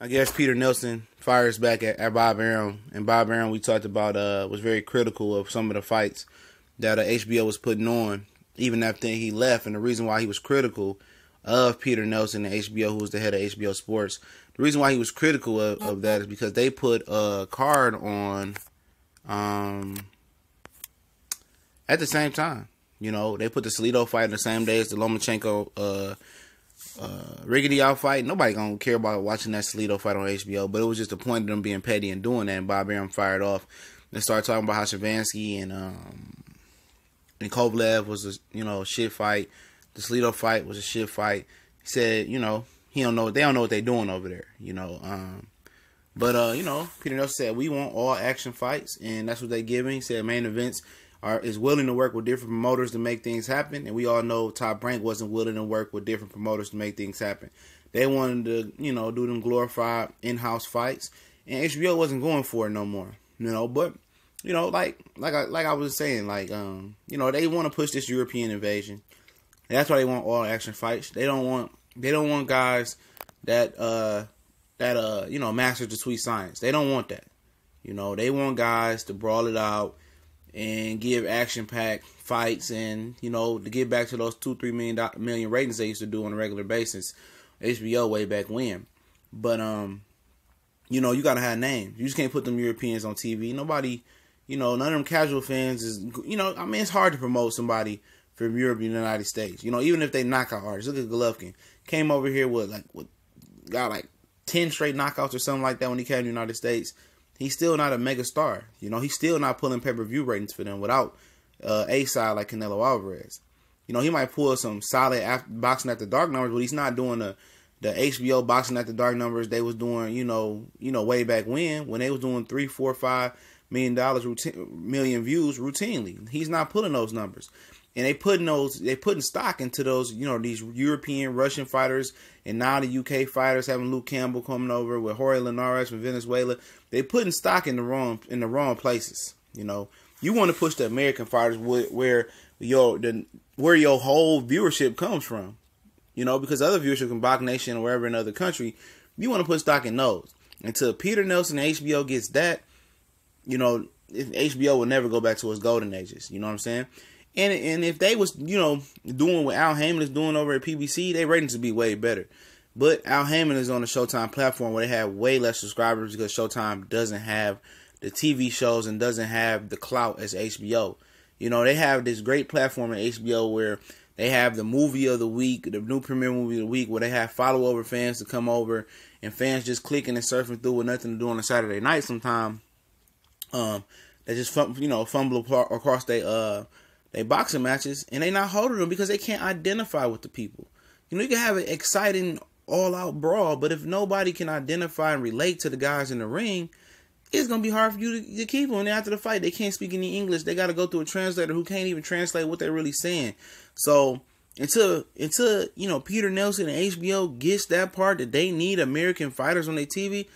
I guess Peter Nelson fires back at Bob Arum, and Bob Arum we talked about was very critical of some of the fights that HBO was putting on, even after he left. And the reason why he was critical of Peter Nelson and HBO, who was the head of HBO Sports, the reason why he was critical of that is because they put a card on at the same time. You know, they put the Salido fight the same day as the Lomachenko Riggedy out fight. Nobody gonna care about watching that Salido fight on HBO, but it was just the point of them being petty and doing that. And Bob Arum fired off and started talking about how Shavansky and Kovalev was a shit fight. The Salido fight was a shit fight. He said, they don't know what they're doing over there. But Peter Nelson said we want all action fights, and that's what they giving. He said main events is willing to work with different promoters to make things happen, and we all know Top Rank wasn't willing to work with different promoters to make things happen. They wanted to, do them glorified in-house fights, and HBO wasn't going for it no more. But like I was saying, they want to push this European invasion. That's why they want all action fights. They don't want guys that master the sweet science. They don't want that. They want guys to brawl it out and give action-packed fights, and to get back to those 2-3 million ratings they used to do on a regular basis, HBO way back when. But you gotta have names. You just can't put them Europeans on TV. Nobody, none of them casual fans is, it's hard to promote somebody from Europe and the United States. Even if they knockout artists. Look at Golovkin, came over here got like 10 straight knockouts or something like that when he came to the United States. He's still not a mega star. He's still not pulling pay-per-view ratings for them without a side like Canelo Alvarez. He might pull some solid boxing after dark numbers, but he's not doing the HBO boxing after dark numbers they was doing, way back when they was doing $3, $4, $5 million views routinely. He's not pulling those numbers. And they putting stock into those, these European, Russian fighters, and now the UK fighters, having Luke Campbell coming over with Jorge Linares from Venezuela. They putting stock in the wrong places. You want to push the American fighters where your whole viewership comes from. Because other viewership in Bach Nation or wherever in other country, you want to put stock in those. Until Peter Nelson and HBO gets that, HBO will never go back to its golden ages. You know what I'm saying? And if they was, doing what Al Heyman is doing over at PBC, their ratings would be way better. But Al Heyman is on the Showtime platform where they have way less subscribers because Showtime doesn't have the TV shows and doesn't have the clout as HBO. They have this great platform at HBO where they have the movie of the week, the new premiere movie of the week, where they have follow-over fans to come over and fans just clicking and surfing through with nothing to do on a Saturday night sometime. They just fumble across they boxing matches, and they not holding them because they can't identify with the people. You can have an exciting all-out brawl, but if nobody can identify and relate to the guys in the ring, it's going to be hard for you to keep them. And after the fight, they can't speak any English. They got to go through a translator who can't even translate what they're really saying. So until Peter Nelson and HBO gets that part that they need American fighters on their TV,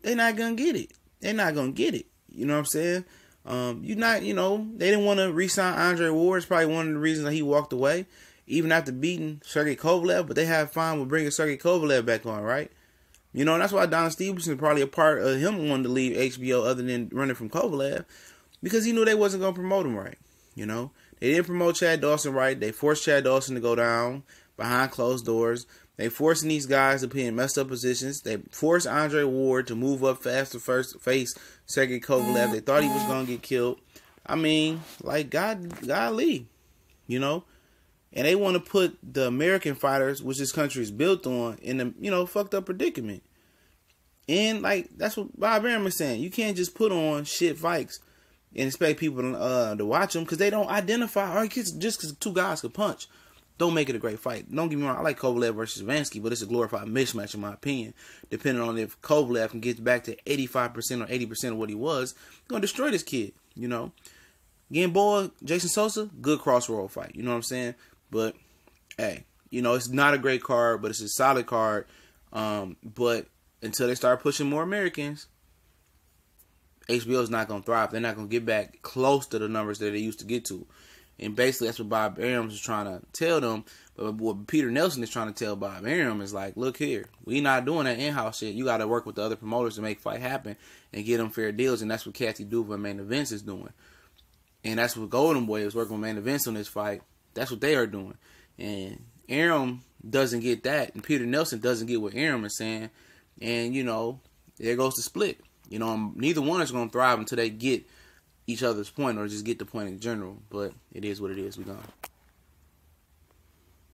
they're not going to get it. They're not going to get it. You know what I'm saying? They didn't want to re-sign Andre Ward. It's probably one of the reasons that he walked away, even after beating Sergey Kovalev, but they had fun with bringing Sergey Kovalev back on, right? And that's why Don Stevenson probably a part of him wanting to leave HBO other than running from Kovalev, because he knew they wasn't going to promote him right. They didn't promote Chad Dawson right. They forced Chad Dawson to go down behind closed doors. They forcing these guys to be in messed up positions. They forced Andre Ward to move up fast to first face Sergey Kovalev. They thought he was going to get killed. Golly, And they want to put the American fighters, which this country is built on, in a, fucked up predicament. And, that's what Bob Arum is saying. You can't just put on shit fights and expect people to watch them because they don't identify. Or just because two guys could punch don't make it a great fight. Don't get me wrong, I like Kovalev versus Vansky, but it's a glorified mismatch in my opinion. Depending on if Kovalev can get back to 85% or 80% of what he was, he's going to destroy this kid, Gamboa, Jason Sosa, good crossroad fight. You know what I'm saying? But, hey, it's not a great card, but it's a solid card. But until they start pushing more Americans, HBO is not going to thrive. They're not going to get back close to the numbers that they used to get to. And basically that's what Bob Arum is trying to tell them. But what Peter Nelson is trying to tell Bob Arum is like, look here, we not doing that in-house shit. You got to work with the other promoters to make fight happen and get them fair deals. And that's what Kathy Duva and Main Events is doing. And that's what Golden Boy is working with Main Events on this fight. That's what they are doing. And Arum doesn't get that. And Peter Nelson doesn't get what Arum is saying. And, you know, there goes the split. You know, neither one is going to thrive until they get each other's point or just get the point in general. But it is what it is. We gone.